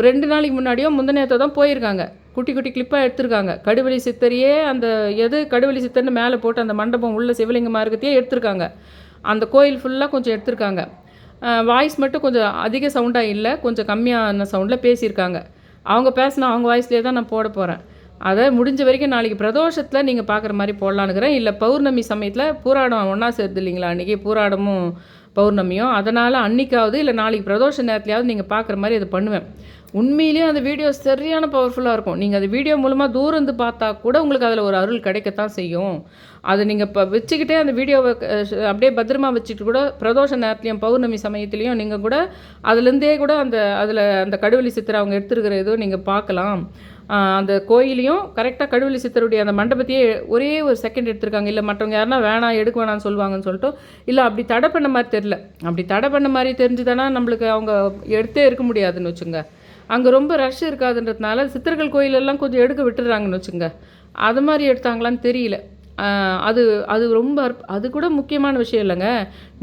2 நாளைக்கு முன்னாடியோ முந்தினத்தை தான் போயிருக்காங்க. குட்டி குட்டி கிளிப்பாக எடுத்திருக்காங்க. கடுவெளி சித்தரையே அந்த கடுவெளி சித்தர்னு மேலே போட்டு அந்த மண்டபம் உள்ள சிவலிங்க மார்க்கத்தையே எடுத்திருக்காங்க. அந்த கோயில் ஃபுல்லாக கொஞ்சம் எடுத்திருக்காங்க. வாய்ஸ் மட்டும் கொஞ்சம் அதிக சவுண்டாக இல்லை, கொஞ்சம் கம்மியான சவுண்டில் பேசியிருக்காங்க. அவங்க பேசினா அவங்க வாய்ஸ்லேயே தான் நான் போட போகிறேன். அதை முடிஞ்ச வரைக்கும் நாளைக்கு பிரதோஷத்தில் நீங்கள் பார்க்குற மாதிரி போடலான்னுக்கிறேன். இல்லை பௌர்ணமி சமயத்தில் பூராடம் ஒன்றா சேருது இல்லைங்களா, அன்றைக்கி பூராடமும் பௌர்ணமியும். அதனால் அன்றைக்காவது இல்லை நாளைக்கு பிரதோஷ நேரத்துலையாவது நீங்கள் பார்க்குற மாதிரி அதை பண்ணுவேன். உண்மையிலேயே அந்த வீடியோ சரியான பவர்ஃபுல்லாக இருக்கும். நீங்கள் அது வீடியோ மூலமாக தூரம் இருந்து பார்த்தா கூட உங்களுக்கு அதில் ஒரு அருள் கிடைக்கத்தான் செய்யும். அதை நீங்கள் இப்போ வச்சுக்கிட்டே அந்த வீடியோவை அப்படியே பத்திரமா வச்சுட்டு கூட பிரதோஷ நேரத்துலையும் பௌர்ணமி சமயத்துலேயும் நீங்கள் கூட அதுலேருந்தே கூட அந்த கடுவெளி சித்தரை அவங்க எடுத்துருக்கிற இதுவும் நீங்கள் பார்க்கலாம். அந்த கோயிலையும் கரெக்டாக கடுவெளி சித்தருடைய அந்த மண்டபத்தையே ஒரே ஒரு செகண்ட் எடுத்திருக்காங்க. இல்லை மற்றவங்க யாருன்னா வேணாம் எடுக்க வேணாம்னு சொல்லுவாங்கன்னு சொல்லிட்டு, இல்லை அப்படி தடை பண்ண மாதிரி தெரில. அப்படி தடை பண்ண மாதிரி தெரிஞ்சுதானா நம்மளுக்கு அவங்க எடுத்தே இருக்க முடியாதுன்னு வச்சுங்க. அங்கே ரொம்ப ரஷ் இருக்காதுன்றதுனால சித்தர்கள் கோயிலெல்லாம் கொஞ்சம் எடுக்க விட்டுறாங்கன்னு வச்சுங்க. அது மாதிரி எடுத்தாங்களான்னு தெரியல. அது அது ரொம்ப அது கூட முக்கியமான விஷயம் இல்லைங்க.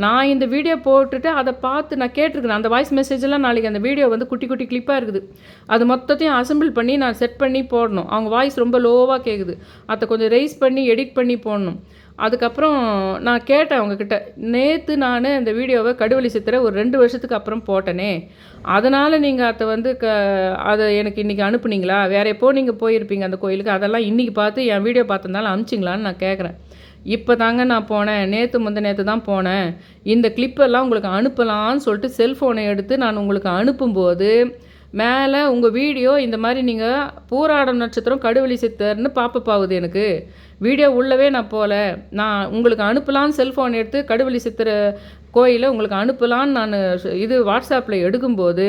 நான் இந்த வீடியோ போட்டுட்டு அதை பார்த்து நான் கேட்டிருக்கிறேன். அந்த வாய்ஸ் மெசேஜெல்லாம் நாளைக்கு அந்த வீடியோ வந்து குட்டி குட்டி கிளிப்பாக இருக்குது. அது மொத்தத்தையும் அசம்பிள் பண்ணி நான் செட் பண்ணி போடணும். அவங்க வாய்ஸ் ரொம்ப லோவாக கேட்குது. அதை கொஞ்சம் ரைஸ் பண்ணி எடிட் பண்ணி போடணும். அதுக்கப்புறம் நான் கேட்டேன் அவங்கக்கிட்ட, நேற்று நான் இந்த வீடியோவை கடுவெளி சித்தரை ஒரு 2 வருஷத்துக்கு அப்புறம் போட்டனே, அதனால் நீங்கள் அதை வந்து அதை எனக்கு இன்றைக்கி அனுப்புனீங்களா? வேறு எப்போ நீங்கள் போயிருப்பீங்க அந்த கோயிலுக்கு, அதெல்லாம் இன்றைக்கி பார்த்து என் வீடியோ பார்த்ததுனால அனுப்பிச்சிங்களான்னு நான் கேட்குறேன். இப்போ தாங்க நான் போனேன், நேற்று தான் போனேன். இந்த கிளிப்பெல்லாம் உங்களுக்கு அனுப்பலான்னு சொல்லிட்டு செல்ஃபோனை எடுத்து நான் உங்களுக்கு அனுப்பும்போது மேலே உங்கள் வீடியோ இந்த மாதிரி நீங்கள் பூராடம் நட்சத்திரம் கடுவெளி சித்தர்னு பாப்பப் ஆகுது. எனக்கு வீடியோ உள்ளவே நான் போகல. நான் உங்களுக்கு அனுப்பலான்னு செல்ஃபோன் எடுத்து கடுவெளி சித்தர் கோயிலை உங்களுக்கு அனுப்பலான்னு நான் இது வாட்ஸ்அப்பில் எடுக்கும்போது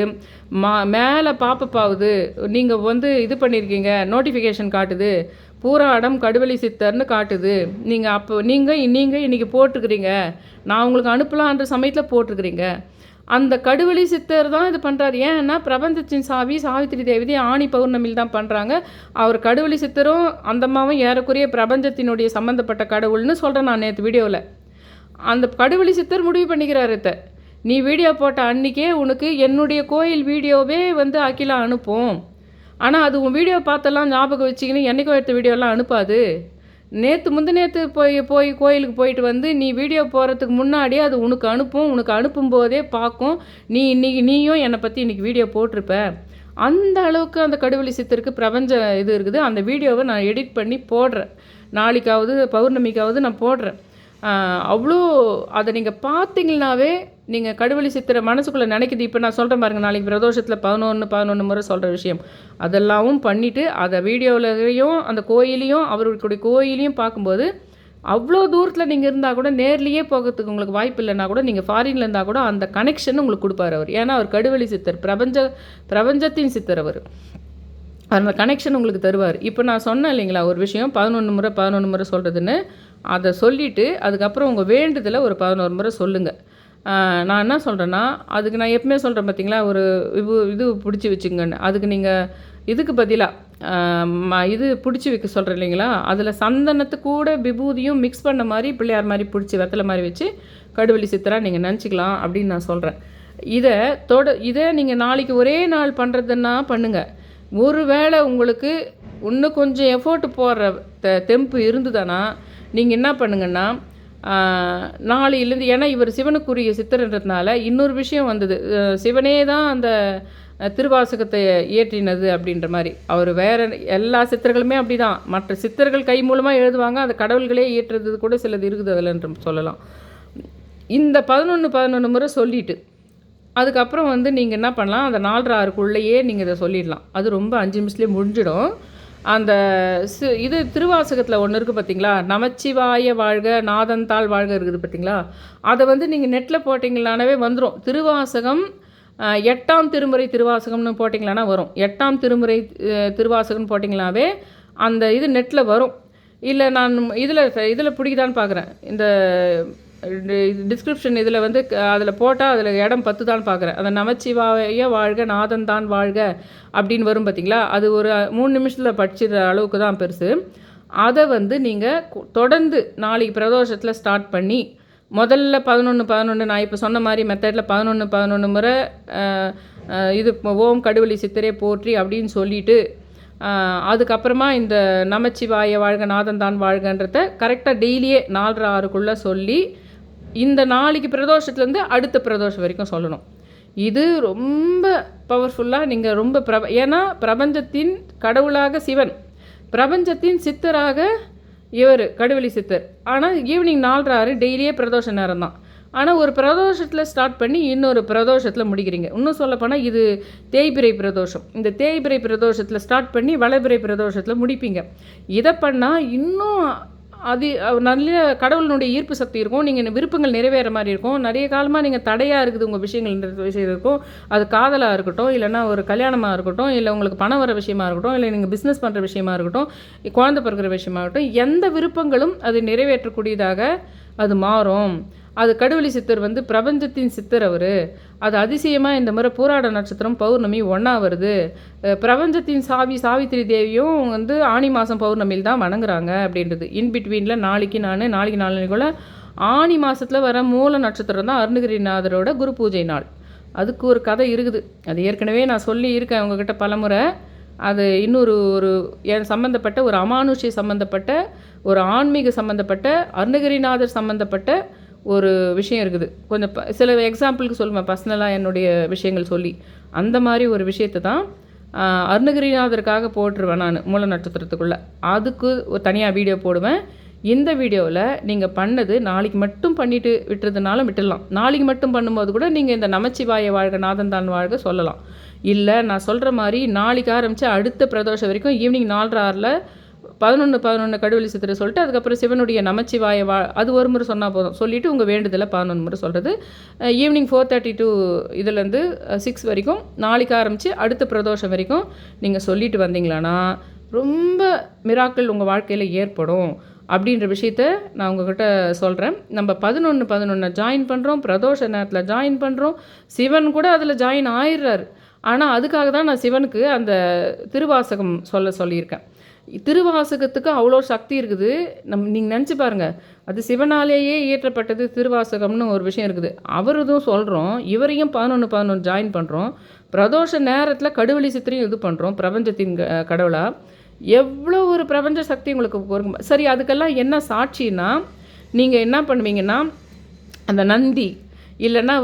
மேலே பாப்பப் ஆகுது. நீங்கள் வந்து இது பண்ணியிருக்கீங்க, நோட்டிஃபிகேஷன் காட்டுது, பூராடம் கடுவெளி சித்தர்னு காட்டுது. நீங்கள் இன்றைக்கி போட்டிருக்கிறீங்க, நான் உங்களுக்கு அனுப்பலான்ற சமயத்தில் போட்டிருக்கிறீங்க. அந்த கடுவெளி சித்தர் தான் இது பண்ணுறாரு. ஏன்னா பிரபஞ்சத்தின் சாவித்திரி தேவதை ஆணி பௌர்ணமியில் தான் பண்ணுறாங்க. அவர் கடுவெளி சித்தரும் அந்தம்மாவும் ஏறக்குறைய பிரபஞ்சத்தினுடைய சம்மந்தப்பட்ட கடவுள்னு சொல்கிறேன் நான் நேற்று வீடியோவில். அந்த கடுவெளி சித்தர் முடிவு பண்ணிக்கிறாரு. நீ வீடியோ போட்ட அன்றைக்கே உனக்கு என்னுடைய கோயில் வீடியோவே வந்து அகிலா அனுப்பும். ஆனால் அது உன் வீடியோ பார்த்தெல்லாம் ஞாபகம் வச்சுக்கின்னு என்றைக்கோ எடுத்த வீடியோலாம் அனுப்பாது. நேற்று போய் கோயிலுக்கு போயிட்டு வந்து நீ வீடியோ போகிறதுக்கு முன்னாடியே அது உனக்கு அனுப்பும். உனக்கு அனுப்பும்போதே பார்க்கும், நீயும் என்னை பற்றி இன்றைக்கி வீடியோ போட்டிருப்ப. அந்த அளவுக்கு அந்த கடுவெளி சித்தருக்கு பிரபஞ்ச இது இருக்குது. அந்த வீடியோவை நான் எடிட் பண்ணி போடுறேன். நாளைக்காவது பௌர்ணமிக்காவது நான் போடுறேன். அவ்வளோ அதை நீங்கள் பார்த்தீங்கன்னாவே நீங்கள் கடுவெளி சித்திரை மனசுக்குள்ளே நினைக்குது. இப்போ நான் சொல்கிறேன் பாருங்கள், நாளைக்கு பிரதோஷத்தில் 11 முறை சொல்கிற விஷயம் அதெல்லாமும் பண்ணிவிட்டு அதை வீடியோவிலையும் அந்த கோயிலையும் அவர்களுடைய கோயிலையும் பார்க்கும்போது அவ்வளோ தூரத்தில் நீங்கள் இருந்தால் கூட நேர்லேயே போகிறதுக்கு உங்களுக்கு வாய்ப்பு இல்லைன்னா கூட நீங்கள் ஃபாரினில் இருந்தால் கூட அந்த கனெக்ஷன் உங்களுக்கு கொடுப்பார் அவர். ஏன்னா அவர் கடுவெளி சித்தர், பிரபஞ்சத்தின் சித்தர் அவர். அந்த கனெக்ஷன் உங்களுக்கு தருவார். இப்போ நான் சொன்னேன் இல்லைங்களா ஒரு விஷயம், 11 முறை சொல்கிறதுன்னு, அதை சொல்லிவிட்டு அதுக்கப்புறம் உங்கள் வேண்டுதலை ஒரு 11 முறை சொல்லுங்கள். நான் என்ன சொல்கிறேன்னா, அதுக்கு நான் எப்பவுமே சொல்கிறேன் பார்த்தீங்களா, ஒரு இது பிடிச்சி வச்சுங்கன்னு. அதுக்கு நீங்கள் இதுக்கு பதிலாக இது பிடிச்சி வைக்க சொல்கிறேன் இல்லைங்களா, அதில் சந்தனத்து கூட விபூதியும் மிக்ஸ் பண்ண மாதிரி பிள்ளையார் மாதிரி பிடிச்சி வெத்தலை மாதிரி வச்சு கடுவெளி சித்தராக நீங்கள் நினச்சிக்கலாம் அப்படின்னு நான் சொல்கிறேன். இதை நீங்கள் நாளைக்கு ஒரே நாள் பண்ணுறதுன்னா பண்ணுங்கள். ஒரு வேளை உங்களுக்கு இன்னும் கொஞ்சம் எஃபோர்ட் போடுற தெம்பு இருந்துதானா நீங்கள் என்ன பண்ணுங்கன்னா, நாளையிலேருந்து, ஏன்னா இவர் சிவனுக்குரிய சித்தர்ன்றதுனால இன்னொரு விஷயம் வந்தது. சிவனே தான் அந்த திருவாசகத்தை இயற்றினது அப்படின்ற மாதிரி. அவர் வேறு எல்லா சித்தர்களுமே அப்படி தான், மற்ற சித்தர்கள் கை மூலமாக எழுதுவாங்க, அந்த கடவுள்களே இயற்றுறது கூட சிலது இருக்குது அதில் என்று சொல்லலாம். இந்த 11 முறை சொல்லிவிட்டு அதுக்கப்புறம் வந்து நீங்கள் என்ன பண்ணலாம், அந்த 4:30 நீங்கள் இதை சொல்லிடலாம். அது ரொம்ப 5 நிமிஷத்துலேயே முடிஞ்சிடும். அந்த இது திருவாசகத்தில் ஒன்று இருக்குது பார்த்தீங்களா, நமச்சிவாய வாழ்க நாதந்தாள் வாழ்க இருக்குது பார்த்தீங்களா, அதை வந்து நீங்கள் நெட்டில் போட்டிங்களானவே வந்துடும். திருவாசகம் 8ஆம் திருமுறை திருவாசகம்னு போட்டிங்களானா வரும். 8ஆம் திருமுறை திருவாசகம்னு போட்டிங்களாவே அந்த இது நெட்டில் வரும். இல்லை நான் இதில் பிடிக்குதான்னு பார்க்குறேன், இந்த டிஸ்கிரிப்ஷன் இதில் வந்து அதில் போட்டால் அதில் இடம் 10 தான் பார்க்குறேன். அந்த நமச்சிவாய வாழ்க நாதந்தான் வாழ்க அப்படின்னு வரும் பார்த்தீங்களா, அது ஒரு 3 நிமிஷத்தில் படிச்சிடுற அளவுக்கு தான் பெருசு. அதை வந்து நீங்கள் தொடர்ந்து நாளைக்கு பிரதோஷத்தில் ஸ்டார்ட் பண்ணி முதல்ல 11 நான் இப்போ சொன்ன மாதிரி மெத்தடில் 11 முறை இது ஓம் கடுவெளி சித்தரே போற்றி அப்படின்னு சொல்லிவிட்டு அதுக்கப்புறமா இந்த நமச்சிவாய வாழ்க நாதந்தான் வாழ்கன்றத கரெக்டாக டெய்லியே 4:30 சொல்லி இந்த நாளைக்கு பிரதோஷத்துலேருந்து அடுத்த பிரதோஷம் வரைக்கும் சொல்லணும். இது ரொம்ப பவர்ஃபுல்லாக நீங்கள் ரொம்ப ஏன்னா பிரபஞ்சத்தின் கடவுளாக சிவன், பிரபஞ்சத்தின் சித்தராக இவர் கடுவெளி சித்தர். ஆனால் ஈவினிங் 4:30 டெய்லியே பிரதோஷ நேரம் தான். ஆனால் ஒரு பிரதோஷத்தில் ஸ்டார்ட் பண்ணி இன்னொரு பிரதோஷத்தில் முடிக்கிறீங்க. இன்னும் சொல்லப்போனால் இது தேய்பிறை பிரதோஷம். இந்த தேய்பிறை பிரதோஷத்தில் ஸ்டார்ட் பண்ணி வளபிறை பிரதோஷத்தில் முடிப்பீங்க. இதை பண்ணால் இன்னும் அது நல்ல கடவுளினுடைய ஈர்ப்பு சக்தி இருக்கும். நீங்கள் விருப்பங்கள் நிறைவேற மாதிரி இருக்கும். நிறைய காலமாக நீங்கள் தடையாக இருக்குது உங்கள் விஷயம் இருக்கும். அது காதலாக இருக்கட்டும், இல்லைன்னா ஒரு கல்யாணமாக இருக்கட்டும், இல்லை உங்களுக்கு பணம் வர விஷயமா இருக்கட்டும், இல்லை நீங்கள் பிஸ்னஸ் பண்ணுற விஷயமா இருக்கட்டும், குழந்தை பிறக்கிற விஷயமா இருக்கட்டும், எந்த விருப்பங்களும் அது நிறைவேற்றக்கூடியதாக அது மாறும். அது கடுவெளி சித்தர் பிரபஞ்சத்தின் சித்தர் அவர். அது அதிசயமாக இந்த முறை பூராட நட்சத்திரம் பௌர்ணமி ஒன்றா வருது. பிரபஞ்சத்தின் சாவித்திரி தேவியும் ஆனி மாதம் பௌர்ணமியில் தான் வணங்குறாங்க அப்படின்றது. இன்பிட்வீனில் நாளைக்கு நாளைக்குள்ள ஆனி மாதத்தில் வர மூல நட்சத்திரம் தான் அருணகிரிநாதரோட குரு பூஜை நாள். அதுக்கு ஒரு கதை இருக்குது. அது ஏற்கனவே நான் சொல்லி இருக்கேன் உங்ககிட்ட பலமுறை. அது இன்னொரு என் சம்மந்தப்பட்ட ஒரு அமானுஷ்ய சம்மந்தப்பட்ட ஒரு ஆன்மீக சம்மந்தப்பட்ட அருணகிரிநாதர் சம்மந்தப்பட்ட ஒரு விஷயம் இருக்குது. கொஞ்சம் சில எக்ஸாம்பிளுக்கு சொல்லுவேன் பர்சனலாக என்னுடைய விஷயங்கள் சொல்லி. அந்த மாதிரி ஒரு விஷயத்தை தான் அருணகிரிநாதருக்காக போட்டுருவேன் நான் மூல நட்சத்திரத்துக்குள்ளே. அதுக்கு ஒரு தனியாக வீடியோ போடுவேன். இந்த வீடியோவில் நீங்கள் பண்ணது நாளைக்கு மட்டும் பண்ணிவிட்டு விட்டுறதுனால விட்டுடலாம். நாளைக்கு மட்டும் பண்ணும்போது கூட நீங்கள் இந்த நமச்சிவாய வாழ்க நாதன் தான் வாழ்க சொல்லலாம். இல்லை நான் சொல்கிற மாதிரி நாளைக்கு ஆரம்பித்து அடுத்த பிரதோஷம் வரைக்கும் ஈவினிங் 4:06 11 கடுவெளி சித்திரை சொல்லிட்டு அதுக்கப்புறம் சிவனுடைய நமச்சிவாய அது ஒரு முறை சொன்னால் போதும். சொல்லிவிட்டு உங்கள் வேண்டுதலை 11 முறை சொல்கிறது. ஈவினிங் 4:32 இதுலேருந்து 6 வரைக்கும் நாளைக்கு ஆரம்பித்து அடுத்த பிரதோஷம் வரைக்கும் நீங்கள் சொல்லிட்டு வந்தீங்களான்னா ரொம்ப மிராக்கள் உங்கள் வாழ்க்கையில் ஏற்படும் அப்படின்ற விஷயத்த நான் உங்கள்கிட்ட சொல்கிறேன். நம்ம 11 ஜாயின் பண்ணுறோம், பிரதோஷ நேரத்தில் ஜாயின் பண்ணுறோம். சிவன் கூட அதில் ஜாயின் ஆயிடுறாரு. ஆனால் அதுக்காக தான் நான் சிவனுக்கு அந்த திருவாசகம் சொல்லியிருக்கேன். திருவாசகத்துக்கு அவ்வளோ சக்தி இருக்குது. நீங்கள் நினச்சி பாருங்கள், அது சிவனாலேயே இயற்றப்பட்டது திருவாசகம்னு ஒரு விஷயம் இருக்குது. அவரதும் சொல்கிறோம், இவரையும் 11 ஜாயின் பண்ணுறோம். பிரதோஷ நேரத்தில் கடுவெளி சித்திரையும் இது பண்ணுறோம். பிரபஞ்சத்தின் கடவுளாக எவ்வளோ ஒரு பிரபஞ்ச சக்தி உங்களுக்கு வரும். சரி, அதுக்கெல்லாம் என்ன சாட்சின்னா, நீங்கள் என்ன பண்ணுவீங்கன்னா, அந்த நந்தி இல்லைன்னா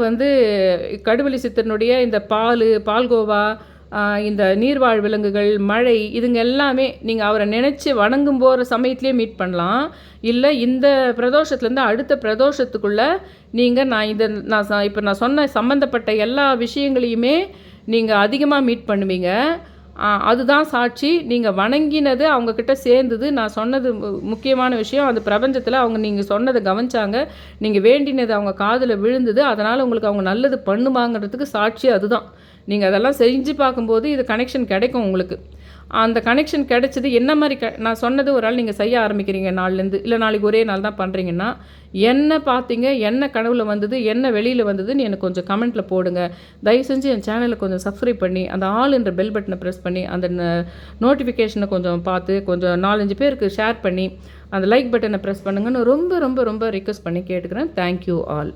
கடுவெளி சித்தனுடைய இந்த பால்கோவா, இந்த நீர்வாழ் விலங்குகள், மழை, இதுங்க எல்லாமே நீங்கள் அவரை நினச்சி வணங்கும் போகிற சமயத்துலேயே மீட் பண்ணலாம். இல்லை இந்த பிரதோஷத்துலேருந்து அடுத்த பிரதோஷத்துக்குள்ளே நீங்கள் இப்போ நான் சொன்ன சம்மந்தப்பட்ட எல்லா விஷயங்களையுமே நீங்கள் அதிகமாக மீட் பண்ணுவீங்க. அதுதான் சாட்சி. நீங்கள் வணங்கினது அவங்கக்கிட்ட சேர்ந்தது. நான் சொன்னது முக்கியமான விஷயம். அந்த பிரபஞ்சத்தில் அவங்க நீங்கள் சொன்னதை கவனிச்சாங்க. நீங்கள் வேண்டினது அவங்க காதில் விழுந்தது. அதனால் உங்களுக்கு அவங்க நல்லது பண்ணுவாங்கிறதுக்கு சாட்சி அதுதான். நீங்கள் அதெல்லாம் செஞ்சு பார்க்கும்போது இது கனெக்ஷன் கிடைக்கும் உங்களுக்கு. அந்த கனெக்ஷன் கிடைச்சது என்ன மாதிரி நான் சொன்னது ஒரு நாள் நீங்கள் செய்ய ஆரம்பிக்கிறீங்க நாள்லேருந்து, இல்லை நாளைக்கு ஒரே நாள் தான் பண்ணுறீங்கன்னா, என்ன பார்த்தீங்க, என்ன கனவுல வந்தது, என்ன வெளியில் வந்ததுன்னு எனக்கு கொஞ்சம் கமெண்ட்டில் போடுங்க. தயவு செஞ்சு என் சேனலை கொஞ்சம் சப்ஸ்கிரைப் பண்ணி அந்த ஆல் என்ற பெல் பட்டனை ப்ரெஸ் பண்ணி அந்த நோட்டிஃபிகேஷனை கொஞ்சம் பார்த்து கொஞ்சம் 4-5 பேருக்கு ஷேர் பண்ணி அந்த லைக் பட்டனை ப்ரெஸ் பண்ணுங்கன்னு ரொம்ப ரொம்ப ரொம்ப ரிக்வெஸ்ட் பண்ணி கேட்டுக்கிறேன். Thank you all.